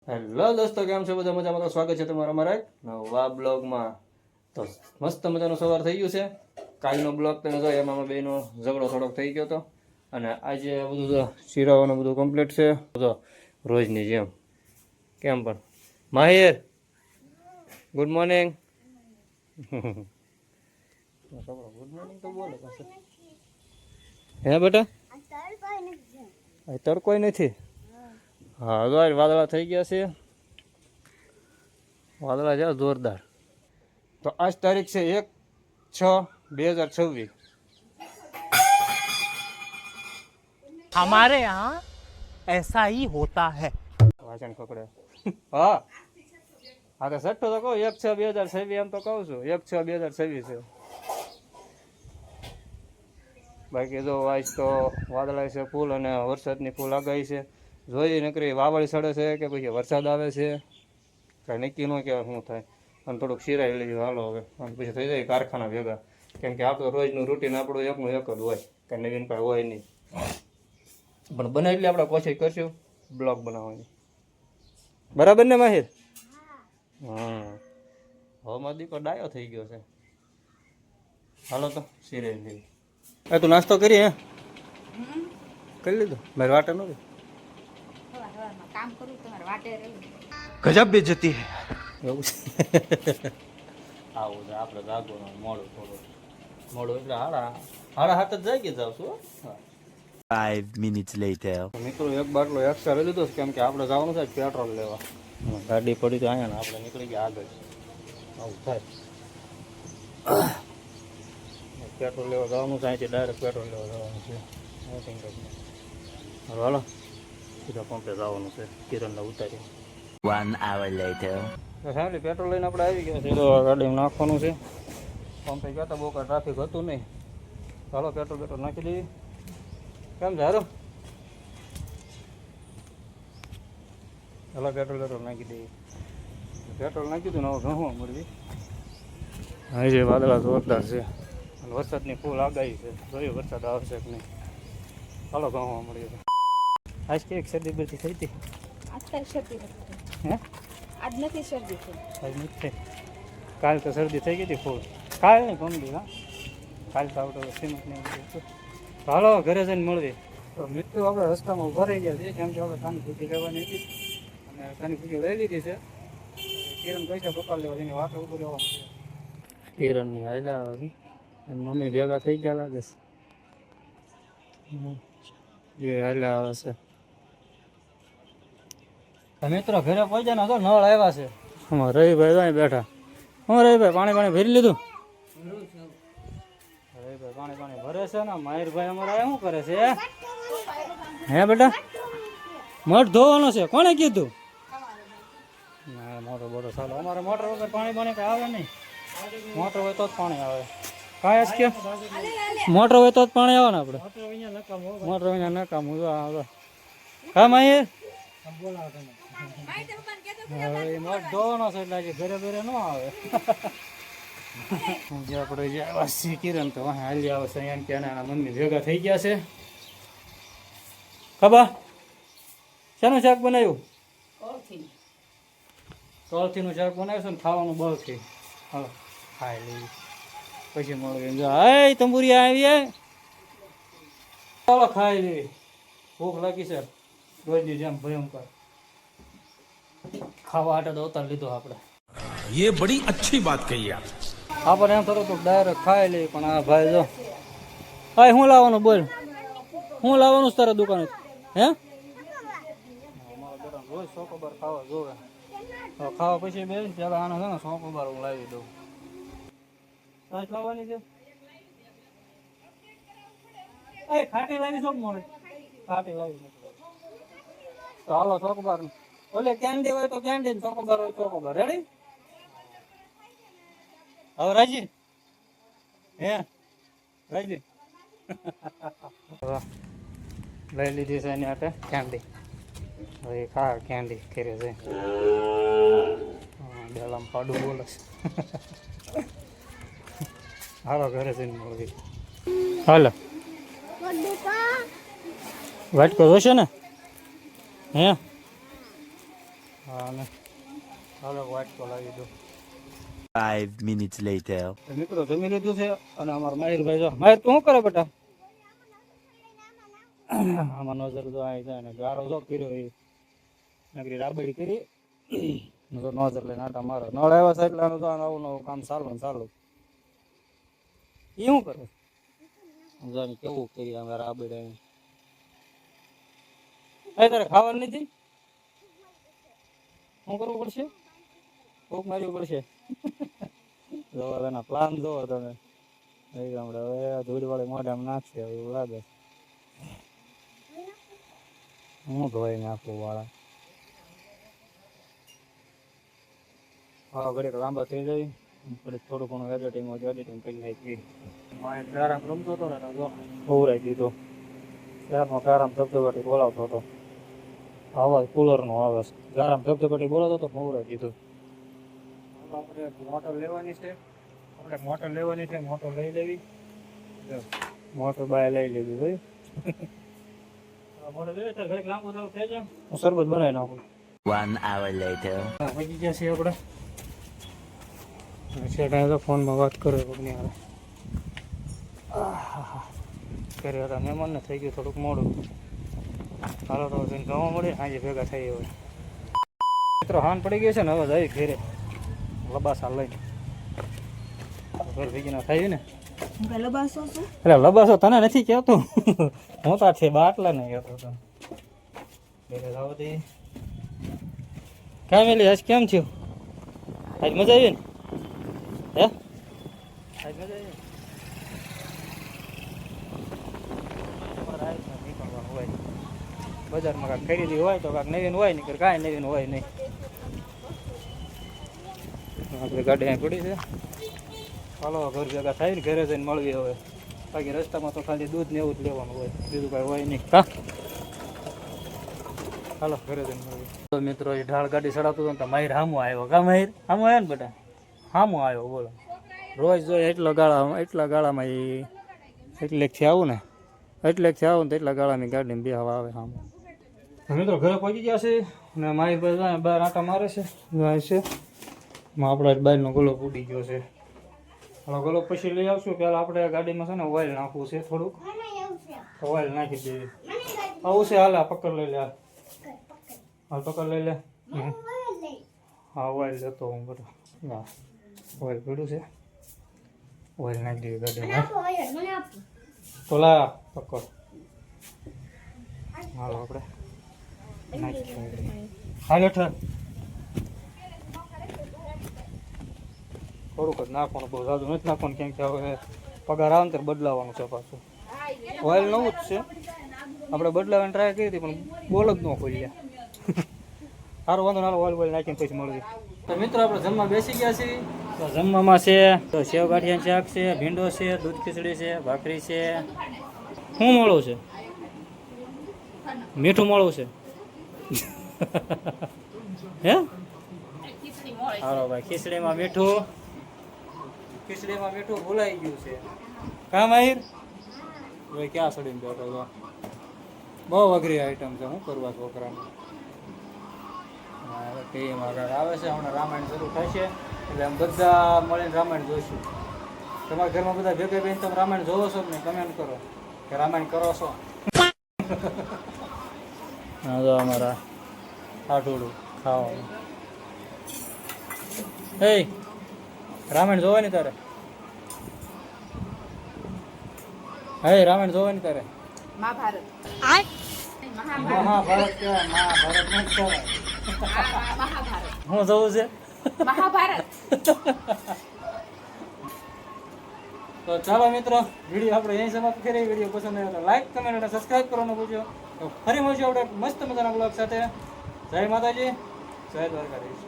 Hello દોસ્તો, કેમ છો બધા? મજામાં? તો સ્વાગત છે તમારા અમારા એક નવા બ્લોગમાં. તો મસ્ત મજાનો સવાર થઈ ગયું છે. કાલનો બ્લોગ તમે જોયો એમાં અમે બેનો ઝઘડો થોડોક થઈ ગયો હતો, અને આજે બધું તો શીરાવાનું બધું કમ્પ્લીટ છે. તો રોજની જેમ કેમ પણ માહિર, ગુડ મોર્નિંગ. ગુડ મોર્નિંગ તો બોલે પાછું. હે બેટા, તડકોય નથી. હા, વાદળા થઈ ગયા છે. વાદળા છે જોરદાર. તો આજ તારીખ છે 1/6/2026. हमारे यहाँ ऐसा ही होता है. વાચન પકડે. હા હા, તો સટ્ટો તો કહું 1/6/2026 એમ તો કહું છું. 1/6/2026 છે. બાકી જો આજ તો વાદળા છે ફૂલ, અને વરસાદની ફૂલ આગાહી છે. જોઈ નકરી વાવળી સડે છે કે પછી વરસાદ આવે છે, કાંઈ નક્કી ન કહેવાય શું થાય. અને થોડુંક સિરાઈ લઈ હાલો હવે, અને પછી થઈ જાય કારખાના ભેગા. કેમ કે આપણું રોજનું રૂટીન આપણું એકનું એક જ હોય, કાંઈ નવીન કાંઈ હોય નહીં. પણ બને એટલે આપણે કોશિશ કરશું બ્લોગ બનાવવાની. બરાબર ને માહિર? હવે મારો દીકરો ડાયો થઈ ગયો છે. હાલો તો સિરાઈ લઈ. તું નાસ્તો કરી? હે કરી લીધો? મારી વાટે નથી. गजब बेइज्जती है. એવું છે. આવું છે આપણે જાગવાનું મોડું, થોડું મોડું એટલે હાડા હાથ જ જાગી જાવ છું. 5 minutes later. મિત્રો એક બાટલો એક્સ્ટ્રા લઈ લીધો છે, કેમ કે આપણે જવાનું છે પેટ્રોલ લેવા. ગાડી પડી તો અહીંયા ને આપણે નીકળી ગયા આગળ. આવું થાય. પેટ્રોલ લેવા જવાનું છે, અહીંથી ડાયરેક્ટ પેટ્રોલ લેવા જવાનું છે. હાલો સીધા પંપે જવાનું છે, કિરણને ઉતારી. 1 hour later. ફેમિલી પેટ્રોલ લઈને આપણે આવી ગયા છે. તો ગાડીમાં નાખવાનું છે. પંપે ગયા હતા, બહુ કાંઈ ટ્રાફિક હતું નહીં. ચાલો પેટ્રોલ નાખી દઈએ. કેમ છે હારું? ચાલો પેટ્રોલ નાખી દઈએ. પેટ્રોલ નાખી દઉં ને હવે ઘણું મળવી. હા, જે વાદળા જોરદાર છે, અને વરસાદની ફૂલ આગાહી છે. જોયું વરસાદ આવશે કે નહીં. ચાલો ઘણું મળીએ. આજ કેવી શરદી બરદી થઈ હતી? હે આજ નથી શરદી થઈ. આજ નથી થઈ. કાલ તો શરદી થઈ ગઈ હતી ફૂલ. કાલ નહીં ગમતી. હા, કાલ તો આપણે સિમેન્ટ નહીં. હાલો ઘરે જઈને મળવી. તો મિત્રો આપણે રસ્તામાં ઉભા રહી ગયા છીએ, કેમ કે આપણે કાની ભૂકી લેવાની હતી, અને કાની ભૂકી લઈ લીધી છે. કિરણ પૈસા પકડ લેવા એની વાતો ઉભું રહેવાનું છે. કિરણની હાયલા આવે, અને મમ્મી ભેગા થઈ ગયા લાગે છે. એ હાયલા આવે છે. મિત્રો ઘરે પહોંચ્યા તો નળ આવ્યા છે. અમારે રવિભાઈ અહીં બેઠા. હું રવિભાઈ પાણી ભરી લીધું? રવિભાઈ પાણી ભરે છે ને. માહિરભાઈ અમારા શું કરે છે? હે બેટા, મઠ ધોવાનો છે. કોણે કીધું? ના, મોટો બોટો ચાલો. અમારે મોટર વગર પાણી કઈ આવે નહીં. મોટર હોય તો જ પાણી આવે. કાંઈ જ કે મોટર હોય તો જ પાણી આવે ને. આપણે મોટર અહીંયા નકામું. હા માહિર, હવે મઠ ધોવાનો છે એટલે ઘરે ઘરે ન આવે. જે આપણે જે આવ્યા છીએ કિરણ, તો હાલી આવે છે અહીંયા. ત્યાંના મમ્મી ભેગા થઈ ગયા છે. ખબર શેનું શાક બનાવ્યું? કોળથીનું શાક બનાવ્યું છે ને. ખાવાનું બળથી. હાલો ખાઈ લઈએ, પછી મળીએ. જો હાય તંબુરિયા આવી. ચાલો ખાઈ લઈએ. ભૂખ લાગી છે રોજની જેમ ભયંકર. ખાવા હાટે તો ઉતાર લીધો આપણે. ये बड़ी अच्छी बात कही आप. આપણે એમ થતું તો ડાયરેક્ટ ખાઈ લઈએ, પણ આ ભાઈ જો હા શું લાવવાનું બોલ? શું લાવવાનું છે તારા દુકાને? હે અમારા બેટા રોજ ચોકોબાર ખાવા જોવે. ખાવા પછી બે પેલા આનો છે ને ચોકોબાર હું લાવી દઉં. સાચ લાવવાની છે. ખાટી લાવી છો મળે? ખાટી લાવી. તો હાલો ચોકોબાર. ઓલે કેન્ડી હોય તો કેન્ડી, ચોકોબાર હોય ચોકોબાર. રેડી? હવે રાજી? હે રાજી? લઈ લીધી છે એની હાથે કેન્ડી. હવે ખા કેન્ડી કરે છે. ડેલામાં પાડું બોલે છે. હાલો ઘરે જઈને મળવી. હાલો વાટકો જોશે ને? હે હા ને હાલો વાટકો લાવી દો. 5 minutes later. મિત્રો જમી લીધું છે અને અમારા માહિરભાઈ જો માહિર તું શું કરે બેટા? આમાં નજર જો આવી જાય ને ગારો જો કર્યો એ નગરી રાબડી કરી નજર લઈને આટા મારે નળ આવ્યા છે એટલે આનું તો નવું નવું કામ ચાલુ ને ચાલુ. એ શું કરે જાણે કેવું કરી અમે રાબડે તારે ખાવાનું નથી શું કરવું પડશે? ભૂખ મારવી પડશે. જોવા એના પ્લાન જોવો તમે હમણાં હવે ધૂળ વાળી મોઢામાં નાખશે એવું લાગે. હું ધોઈ નાખું વાળા હા ઘડીક લાંબા થઈ જાય પછી થોડું ઘણું એડિટિંગ કરી નાખી. આરામ રમતો હતો ને ખવડાવી દીધો. ત્યારનો આરામ ધબધબાટી બોલાવતો હતો. અવાજ કુલરનો આવે છે. આરામ ધબધબાટી બોલાવતો હતો ખવડાવી દીધું. આપણે મોટર લેવાની છે. મોટર લઈ લેવી. મોટર બાય લઈ લેવી ભાઈ. મોટર લેવી ત્યારે ઘડીક લાંબુ થયું થઈ જાય હું શરબત બનાવી નાખું. 1 hour later. પહોંચી ગયા છીએ આપણે. શેઠાએ તો ફોનમાં વાત કરે પગની હારે. કરે હતા મહેમાનને થઈ ગયું થોડુંક મોડું. હાલો તો જઈને જવા મળે સાંજે ભેગા થઈ હોય. મિત્રો હાન પડી ગઈ છે ને હવે જઈ ઘેરે લબાસા લઈને ઘર ભેગીના થાય ને. એટલે લબાસો તને નથી કહેતો હું તો છે બાટલા ને કહેતો હતો. ઘરે જાવ દે કાંઈ મેલી આજ કેમ થયું? આજ મજા આવી ને? હે આજ મજા આવી ને? હોય બજારમાં કાંઈક ખરીદી હોય તો કાંઈક નવીન હોય નહીં કાંઈ નવીન હોય નહીં. આપણે ગાડી અહીં પડી છે. ચાલો ઘર ભેગા થાય ને ઘરે જઈને મળવી હવે. બાકી રસ્તામાં તો ખાલી દૂધ ને એવું જ લેવાનું હોય બીજું કાંઈ હોય નહીં. હા ચાલો ઘરે જઈને મળવી. તો મિત્રો એ ઢાળ ગાડી ચડાવતો હતો ને તો માહિર હામો આવ્યો. કા માહિર હામો આવ્યો ને બેટા? હામો આવ્યો બોલો. રોજ જોઈએ એટલા ગાળામાં એ એટલેકથી આવું ને તો એટલા ગાળાની ગાડીને બે હવા આવે સામે. મિત્રો ઘરે પહોંચી ગયા છે અને માહિરભાઈ બહાર આંટા મારે છે. છે આપણો બહારનો ગલોપ ઉડી ગયો છે. હવે ગલોપ પછી લઈ આવશું. પહેલાં આપણે ગાડીમાં છે ને ઓઇલ નાખવું છે થોડુંક. ઓઇલ નાખી દેવી. આવું છે હાલ પકડ લઈ લે. હાલ પકડ લઈ લે. હા ઓઇલ લેતો હું બધું. હા ઓઇલ પીડું છે. ઓઇલ નાખી દેવી ગાડીમાં. તો લા પકડ. હાલો આપણે હાલ હેઠળ થોડુંક જ નાખવાનું બહુ જાદુ નથી નાખવાનું કેમ કે હવે પગાર આવે ને ત્યારે બદલાવાનું છે પાછું. ઓઇલ નવું જ છે આપણે બદલાવાની ટ્રાય કરી હતી પણ બોલ જ ન ખોલ્યા. સારું વાંધો ના ઓઇલ નાખીને પછી મળવી. તો મિત્રો આપણે જમવા બેસી ગયા છીએ. તો જમવામાં છે તો સેવ ગાંઠિયાનું શાક છે, ભીંડો છે, દૂધ ખીચડી છે, ભાખરી છે. શું મળું છે? મીઠું મળું છે. હે હાલો ભાઈ ખીચડીમાં મીઠું ભૂલાઈ ગયું છે. કા માહિર ભાઈ ક્યાં સડીને બેઠો છો? બહુ અઘરી આઈટમ છે. શું કરવા છોકરાને? ટીવીમાં આગળ આવે છે હમણાં રામાયણ શરૂ થશે એટલે આમ બધા મળીને રામાયણ જોઈશું. તમારા ઘરમાં બધા ભેગા બેન તમે રામાયણ જોવો છો ને કમેન્ટ કરો કે રામાયણ કરો છો. હા તો અમારા આટોડું ખાવાનું. હે રામાયણ જોવા ને તારે? હે રામાયણ જોવા ને તારે? મહાભારત કહેવાય. મહાભારત નથી કહેવાય. હું જોવું છે મહાભારત. તો ચાલો મિત્રો વિડીયો આપણે અહીં સમાપ્ત કરીએ. વિડીયો પસંદ આવ્યો તો લાઈક કમેન્ટ અને સબસ્ક્રાઈબ કરવાનું ભૂલજો. તો ફરી મળશું આપણે મસ્ત મજાના બ્લોગ સાથે. જય માતાજી, જય દ્વારકાધીશ.